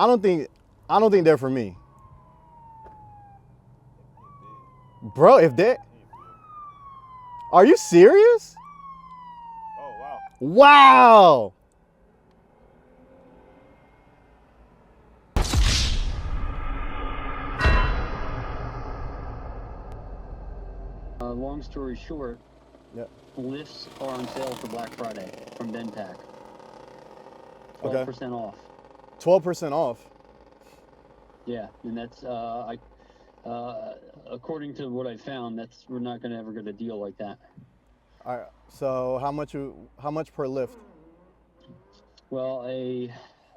I don't think they're for me. Bro, if they... Are you serious? Oh, wow. Wow! Long story short, Yep. lifts are on sale for Black Friday from Benpack. 12% Okay. off. 12% off. Yeah, and that's according to what I found, we're not going to ever get a deal like that. All right. So how much per lift? Well, I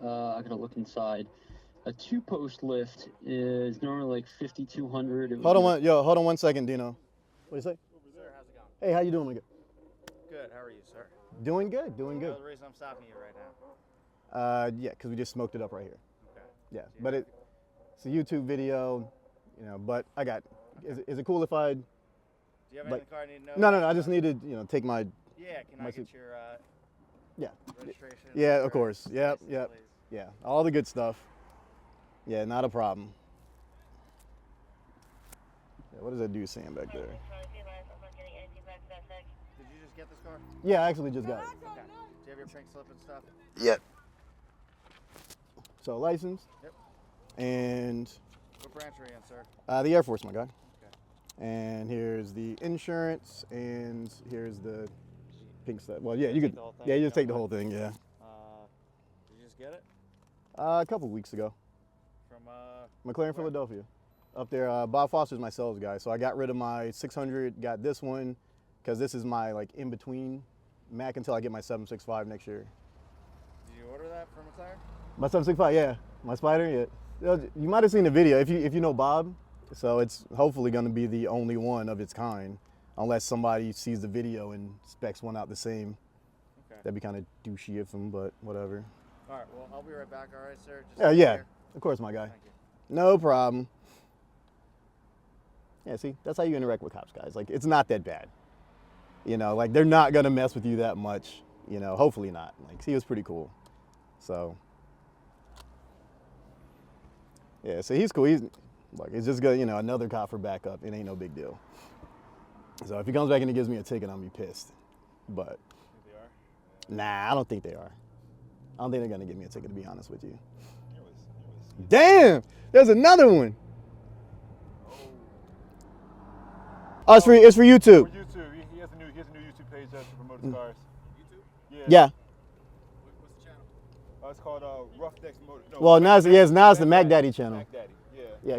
gotta look inside. A 2-post lift is normally like $5,200. Hold on 1 second, Dino. What do you say? Sir, how's it going? Hey, how you doing, my good? Good. How are you, sir? Doing good, doing You know good. the reason I'm stopping you right now? Yeah, because we just smoked it up right here. Okay. Yeah, but it's a YouTube video, but I got, is it cool if I, Do you have any in the car I need to know? no, I just need to, take my, Yeah, can I get your yeah. registration? Yeah, of course. Yep, License, yep. please? Yeah, all the good stuff. Yeah, not a problem. Yeah, what is that dude saying back there? Did you just get this car? Yeah, I actually just got it. Okay. Do you have your pink slip and stuff? Yep. So license. Yep. And What branch are you in, sir? the Air Force, my guy. Okay. And here's the insurance, and here's the pink stuff. Well, yeah, you could. the whole thing, Yeah, you just don't take the mind. whole thing. Yeah. Did you just get it? A couple weeks ago, From, McLaren, where? Philadelphia. Up there, Bob Foster's my sales guy, so I got rid of my 600, got this one, because this is my in between Mac until I get my 765 next year. Did you order that from McLaren? My 765, yeah, my Spider, yeah. You might have seen the video if you know Bob. So it's hopefully going to be the only one of its kind, unless somebody sees the video and specs one out the same. Okay. That'd be kind of douchey of them, but whatever. All right, well, I'll be right back, all right, sir? Just Yeah, stay yeah, here. of course, my guy. Thank you. No problem. Yeah, see, that's how you interact with cops, guys. It's not that bad. They're not gonna mess with you that much. Hopefully not. He was pretty cool. So, yeah, so he's cool. It's just good, another cop for backup. It ain't no big deal. So if he comes back and he gives me a ticket, I'm gonna be pissed. But Think they are? nah, I don't think they are. I don't think they're gonna give me a ticket, to be honest with you. It was Damn, there's another one. Oh, it's for YouTube. For YouTube. He has a new YouTube page to promote his cars. YouTube? Yeah. What's the channel? It's called Rough Decks Motor. No, Well, now it's the Mac Daddy channel. Mac Daddy. Yeah. Yeah,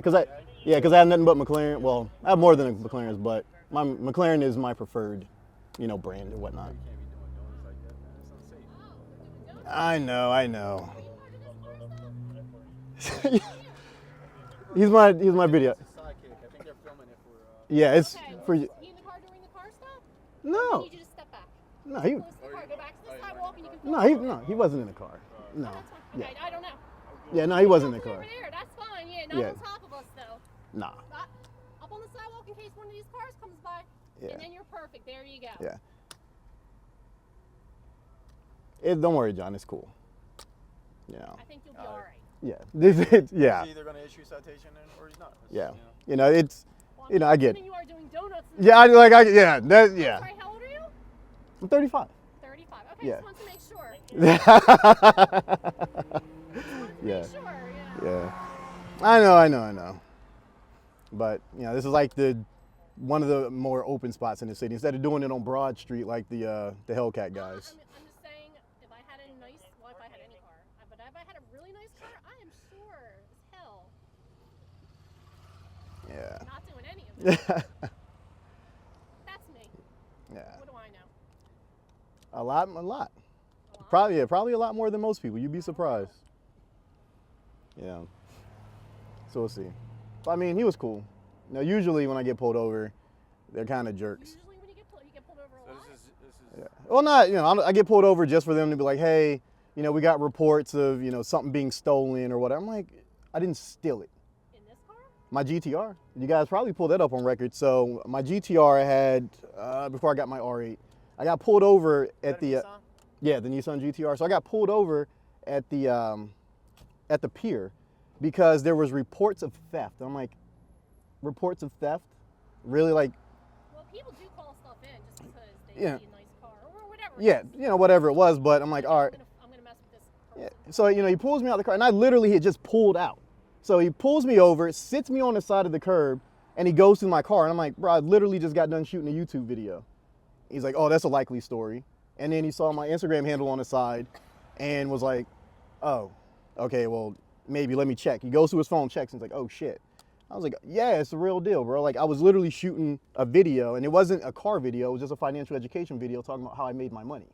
because I have nothing but McLaren. Well, I have more than McLarens, but my McLaren is my preferred, brand or whatnot. You can't be doing donuts like that, man. That's unsafe. I know. he's my video. It's his sidekick. I think they're filming it for. Yeah, it's Okay, for was you. he in the car during the car stop? I No, need you to step back. no, Close the car, go back to the sidewalk, and you can. no, he wasn't in the car. No. That's fine. Yeah. Okay, I don't know. Yeah, no, he wasn't in the Over car. there, that's fine. Yeah, not Yeah. on top of us though. Nah. Up on the sidewalk in case one of these cars comes by. Yeah. And then you're perfect. There you go. Yeah. Don't worry, John. It's cool. I think you'll be all right. Yeah. Yeah. He's either going to issue a citation or he's not. Yeah. You know. It's. Well, I get. You are doing donuts. Yeah, yeah, yeah. Sorry, how old are you? I'm 35. 35. Okay, Yeah. just want to make sure. Yeah. Make sure, yeah. Yeah. I know. But this is one of the more open spots in the city. Instead of doing it on Broad Street like the Hellcat guys. I'm just saying, if I had a nice, well, if I had any car, but if I had a really nice car, I am sure as hell Yeah. not doing any of that. That's me. Yeah. What do I know? A lot. Probably a lot more than most people. You'd be surprised. Yeah. So we'll see. But I mean, he was cool. Usually when I get pulled over, they're kind of jerks. Usually when you get pulled over a lot. This is Yeah. Well, not, I get pulled over just for them to be like, hey, we got reports of, something being stolen or whatever. I'm like, I didn't steal it. In this car? My GTR. You guys probably pulled that up on record. So my GTR I had, before I got my R8, I got pulled over at the, Nissan? yeah, the Nissan GTR. So I got pulled over at the at the pier because there was reports of theft. I'm like, reports of theft? Really? Like, Well, people do call stuff in just because they Yeah. see a nice car or whatever. yeah, you know, whatever it was. But I'm like, all right. I'm gonna mess with this Yeah. person. So, you know, he pulls me out of the car, and I literally had just pulled out. So he pulls me over, sits me on the side of the curb, and he goes to my car. And I'm like, bro, I literally just got done shooting a YouTube video. He's like, oh, that's a likely story. And then he saw my Instagram handle on the side and was like, oh, okay, well, maybe let me check. He goes to his phone, checks, and he's like, oh, shit. I was like, yeah, it's the real deal, bro. Like, I was literally shooting a video, and it wasn't a car video. It was just a financial education video talking about how I made my money.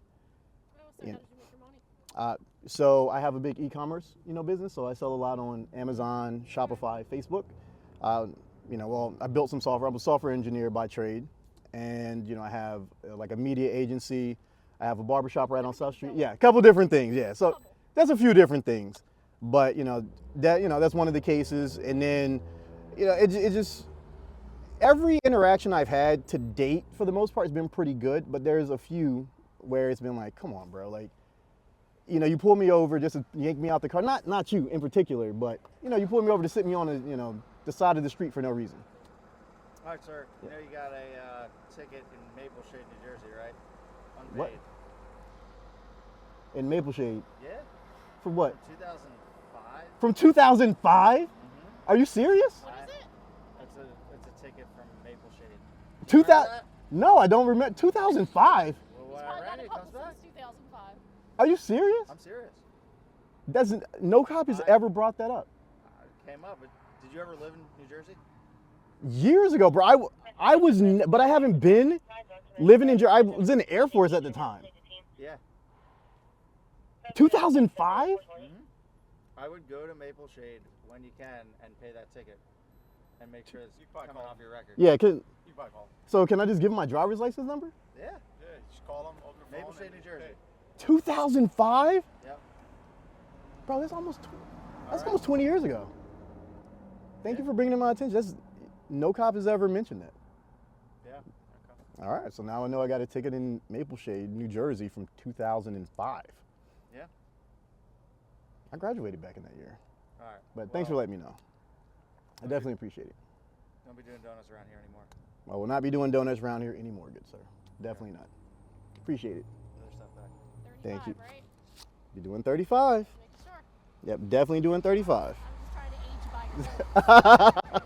Oh, so Yeah. how did you make your money? So I have a big e-commerce, you know, business. So I sell a lot on Amazon, Shopify, Facebook. You know, well, I built some software. I'm a software engineer by trade, and you know, I have like a media agency. I have a barbershop right on South Street. Yeah, a couple different things. Yeah, so that's a few different things. But you know, that's one of the cases. And then, you know, it just every interaction I've had to date, for the most part, has been pretty good. But there's a few where it's been like, come on, bro, like. You know, you pull me over just to yank me out the car. Not you in particular, but you know, you pull me over to sit me on the side of the street for no reason. All right, sir. You know you got a ticket in Mapleshade, New Jersey, right? Unpaid. What? In Mapleshade. Yeah. For what? 2005. From 2005? Are you serious? What is it? It's a ticket from Mapleshade. 2000? No, I don't remember. 2005? Well, He's when I probably ran got it, a it comes couple back. since 2005. Are you serious? I'm serious. No cop has ever brought that up. It came up, but did you ever live in New Jersey? Years ago, bro. I was, but I haven't been living in Jersey. I was in the Air Force at the time. Yeah. 2005? I would go to Mapleshade when you can and pay that ticket and make sure it's coming off your record. Yeah. You probably call. So can I just give him my driver's license number? Yeah. Yeah, you just call them over the phone. Mapleshade, New Jersey. 2005? Yep. Bro, that's almost 20 years ago. Thank you for bringing it to my attention. No cop has ever mentioned that. Yeah. Okay. All right, so now I know I got a ticket in Mapleshade, New Jersey from 2005. Yeah. I graduated back in that year. All right. But thanks for letting me know. I definitely appreciate it. Don't be doing donuts around here anymore. I will not be doing donuts around here anymore, good sir. Definitely not. Appreciate it. Other stuff back. 35, Thank you. right? You're doing 35. Making sure. Yep, definitely doing 35. I'm just trying to age you by your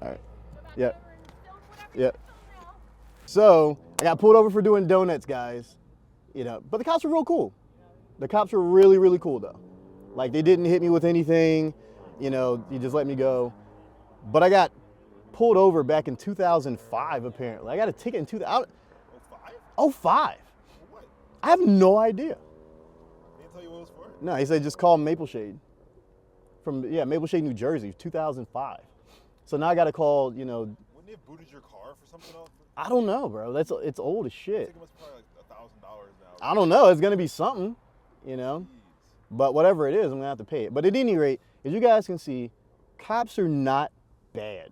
All right. Go back Yeah. over and film whatever Yeah. you film now. So I got pulled over for doing donuts, guys. You know, but the cops were real cool. The cops were really, really cool though. Like they didn't hit me with anything. You know, you just let me go. But I got pulled over back in 2005. Apparently, I got a ticket in 2005. 05. What? I have no idea. They didn't tell you what it was for? No, he said just call Mapleshade. Mapleshade, New Jersey, 2005. So now I got to call. You know, Wouldn't they have booted your car for something else? I don't know, bro. It's old as I shit. think it must be probably like $1,000 now. I don't know. It's gonna be something, you know. Jeez. But whatever it is, I'm gonna have to pay it. But at any rate, as you guys can see, cops are not bad.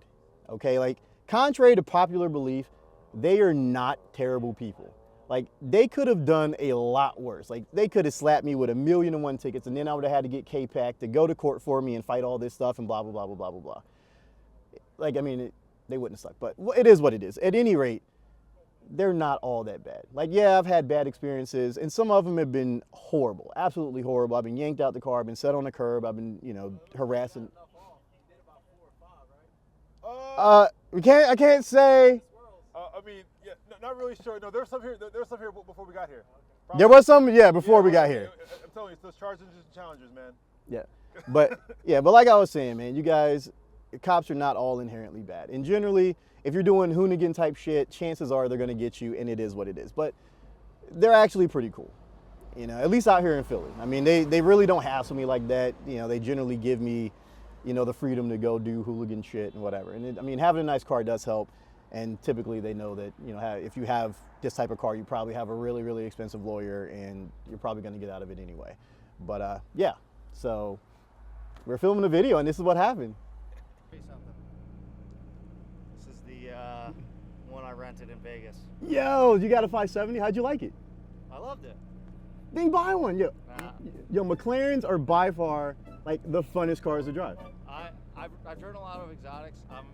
Okay, like contrary to popular belief, they are not terrible people. Like they could have done a lot worse. Like they could have slapped me with 1,000,001 tickets, and then I would have had to get K-PAC to go to court for me and fight all this stuff and blah blah blah blah blah blah blah. Like I mean, they wouldn't have sucked. But it is what it is. At any rate, they're not all that bad. Like, yeah, I've had bad experiences, and some of them have been horrible, absolutely horrible. I've been yanked out the car, I've been set on the curb, I've been, you know, harassing. I can't say. I mean, yeah, not really sure. No, there was some here. There was some here before we got here. There was some, yeah, before we got here. I'm telling you, it's those chargers and challengers, man. Yeah, but like I was saying, man, you guys, cops are not all inherently bad. And generally, if you're doing hoonigan type shit, chances are they're gonna get you, and it is what it is. But they're actually pretty cool, you know, at least out here in Philly. I mean, they really don't hassle me like that. You know, they generally give me, you know, the freedom to go do hooligan shit and whatever. And I mean, having a nice car does help. And typically they know that, you know, if you have this type of car, you probably have a really, really expensive lawyer and you're probably going to get out of it anyway. But yeah, so we're filming a video and this is what happened. Say something. This is the one I rented in Vegas. Yo, you got a 570? How'd you like it? I loved it. Then buy one. Yo, Nah. yo, McLarens are by far like the funnest cars to drive. I've driven a lot of exotics. I'm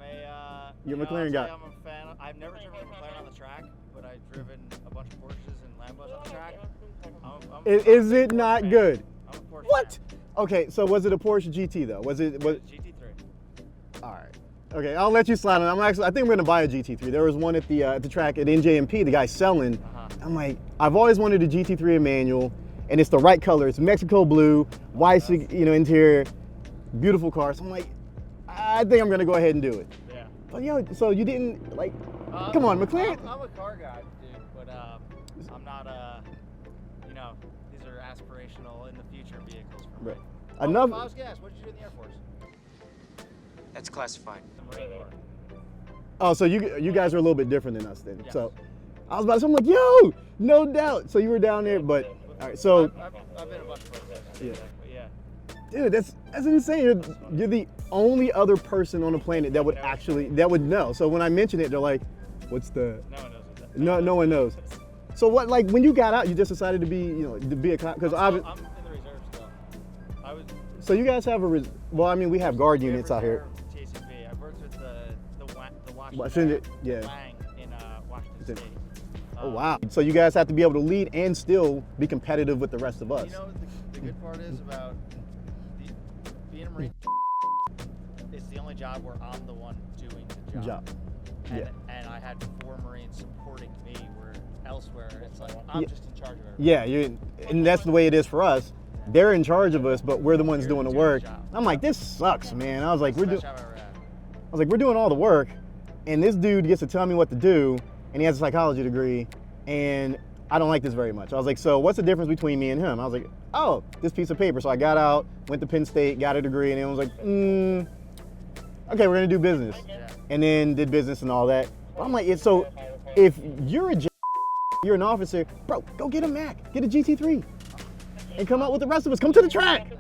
a You're a you know, McLaren I'll guy. say I'm a fan. I've never driven a McLaren on the track, but I've driven a bunch of Porsches and Lambos on the track. Is it not fan. good? I'm a Porsche What? fan. Okay, so was it a Porsche GT though? Was it? GT3. All right. Okay, I'll let you slide on. I think I'm gonna buy a GT3. There was one at the track at NJMP. The guy's selling. Uh-huh. I'm like, I've always wanted a GT3 in manual, and it's the right color. It's Mexico blue, white, interior, beautiful car. So I'm like, I think I'm gonna go ahead and do it. Yeah. But yo, so you didn't like? Come on, McLaren. I'm a car guy, dude, but I'm not you know, these are aspirational in the future vehicles for me. Right. Enough. If I was gas, what did you do in the Air Force? That's classified. Marine Corps. Oh, so you guys are a little bit different than us then. Yes. So I was about to say, I'm like, yo, no doubt. So you were down there, but all right. So I've been a bunch of places. Yeah. But yeah. dude, that's insane. You're the only other person on the planet that would know. So when I mention it, they're like, what's the? No one knows what that. No one knows. So what? Like when you got out, you just decided to be a cop because I'm in the reserve still. I was. So you guys have well, I mean, we have guard units out here. TCP. I've worked with the Washington. Washington, yeah. Wang in Washington Is it- State. Oh wow. So you guys have to be able to lead and still be competitive with the rest of us. You know, the good part is about being a Marine. It's the only job where I'm the one doing the job. And, Yeah. and I had 4 Marines supporting me, where elsewhere it's like I'm just in charge of everything. Yeah, and that's the way it is for us. They're in charge of us, but we're the ones doing the work. job. I'm like, this sucks, man. I was like, we're Best job I ever had. we're doing all the work, and this dude gets to tell me what to do, and he has a psychology degree, and I don't like this very much. I was like, so what's the difference between me and him? I was like, oh, this piece of paper. So I got out, went to Penn State, got a degree, and it was like, okay, we're gonna do business, Yeah. and then did business and all that. But I'm like, so if you're you're an officer, bro, go get a Mac, get a GT3, and come out with the rest of us. Come to the track.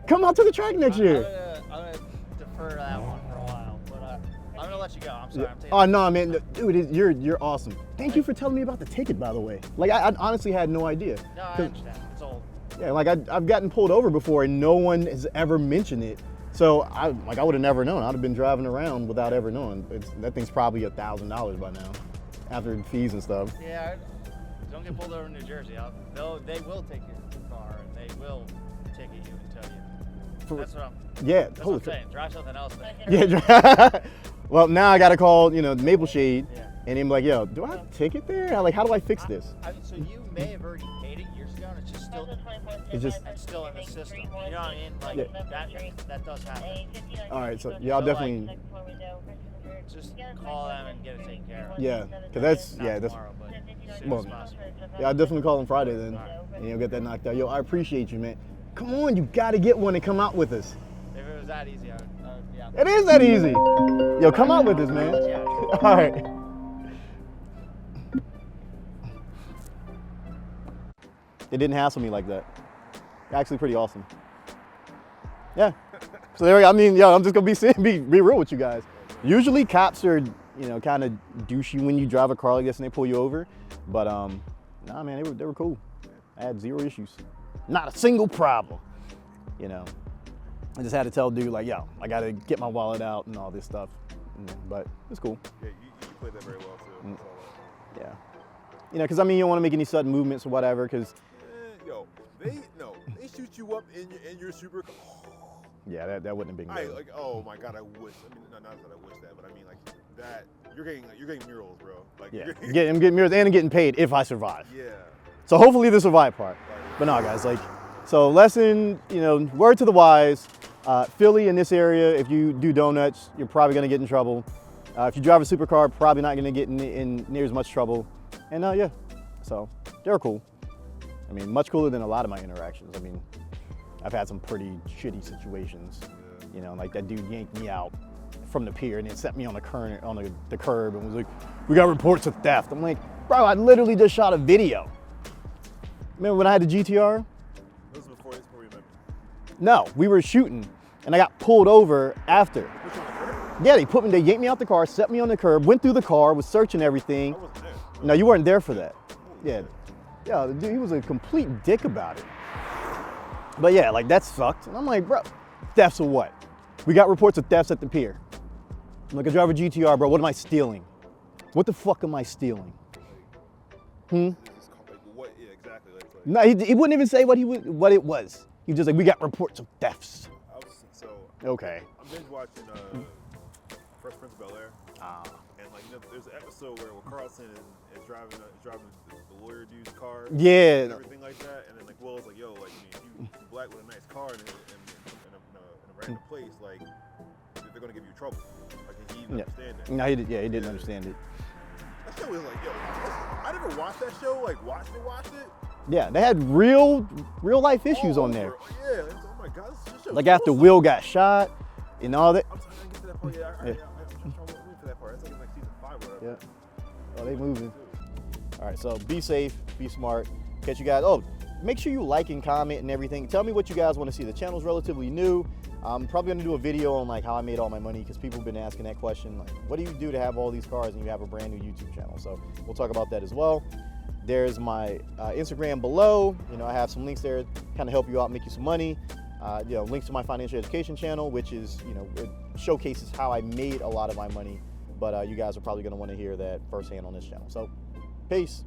Come out to the track next year. I'm gonna defer that one for a while, but I'm gonna let you go. I'm sorry. I'm taking Oh no, man, dude, you're awesome. Thank you for telling me about the ticket, by the way. Like I honestly had no idea. No, I 'Cause- understand. It's old. Yeah, like I've gotten pulled over before, and no one has ever mentioned it. So I would have never known. I'd have been driving around without ever knowing. That thing's probably $1,000 by now, after fees and stuff. Yeah, don't get pulled over in New Jersey. They will take your car and they will ticket you and tow you. That's what Yeah, I'm saying. Drive something else. Yeah. Well, now I got to call, MapleShade, Yeah. and he's like, yo, do I have a ticket there? Like, how do I fix this? So you may have already paid it years ago, and it's just still it's still in the system. You know what I mean? Like Yeah. that does happen. All right, so y'all definitely, Just call them and get it taken care of. yeah, because that's, Not that's, tomorrow, but as soon well, as possible. yeah, I'll definitely call him Friday then, and you'll get that knocked out. Yo, I appreciate you, man. Come on, you got to get one and come out with us. If it was that easy, I would be out It is that easy. Yo, come out with us, man. Yeah. All right. It didn't hassle me like that. Actually, pretty awesome. Yeah. So there we go. I mean, I'm just gonna be real with you guys. Usually, cops are, kind of douchey when you drive a car like this and they pull you over. But nah, man, they were cool. I had 0 issues. Not a single problem. I just had to tell the dude like, yo, I gotta get my wallet out and all this stuff. But it's cool. Yeah, you played that very well too. That's all Yeah. Because I mean, you don't want to make any sudden movements or whatever. Because yo, they shoot you up in your super. yeah, that wouldn't have been good. Like, oh my god, I wish. I mean, not that I wish that, but I mean like that. You're getting murals, bro. Like Yeah, you're I'm getting mirrors and I'm getting paid if I survive. yeah. So hopefully the survive part. But no, guys, so lesson, word to the wise. Philly in this area, if you do donuts, you're probably gonna get in trouble. If you drive a supercar, probably not gonna get in near as much trouble. And yeah, so they're cool. I mean, much cooler than a lot of my interactions. I mean, I've had some pretty shitty situations. Like that dude yanked me out from the pier and then set me on the curb and was like, "We got reports of theft." I'm like, bro, I literally just shot a video. Remember when I had the GTR? This was before we met. No, we were shooting and I got pulled over after. Yeah, they yanked me out the car, set me on the curb, went through the car, was searching everything. I wasn't there. No, you weren't there for that. Yeah, Yeah, the dude, he was a complete dick about it. But yeah, like that sucked. And I'm like, bro, thefts or what? We got reports of thefts at the pier. I'm like, I drive a GTR, bro. What am I stealing? What the fuck am I stealing? This is like, what? Yeah, exactly. Like, No, he wouldn't even say what it was. He was just like, we got reports of thefts. Okay. I'm binge watching Fresh Prince of Bel-Air. And like, you know, there's an episode where Carlton is driving the lawyer dude's car. Yeah. And everything like that. And then like Will's like, yo, like, I mean, if you black with a nice car in a random place, like, they're gonna give you trouble. Like, and he didn't understand that. No, he didn't understand it. That show was like, yo, I never watched that show. Like, watched it. Yeah, they had real life issues on there. Yeah. Oh my God, this show. Like after Will got shot and all that. I'm trying to get to that part. Yeah, I'm trying to move to that part. It's like season 5 or whatever. Yeah. Oh, they moving. All right, so be safe, be smart. Catch you guys. Oh, make sure you like and comment and everything. Tell me what you guys want to see. The channel's relatively new. I'm probably gonna do a video on like how I made all my money because people have been asking that question. Like, what do you do to have all these cars and you have a brand new YouTube channel? So we'll talk about that as well. There's my Instagram below. You know, I have some links there, kind of help you out, make you some money. You know, links to my financial education channel, which is, you know, it showcases how I made a lot of my money. But you guys are probably gonna want to hear that firsthand on this channel. So, peace.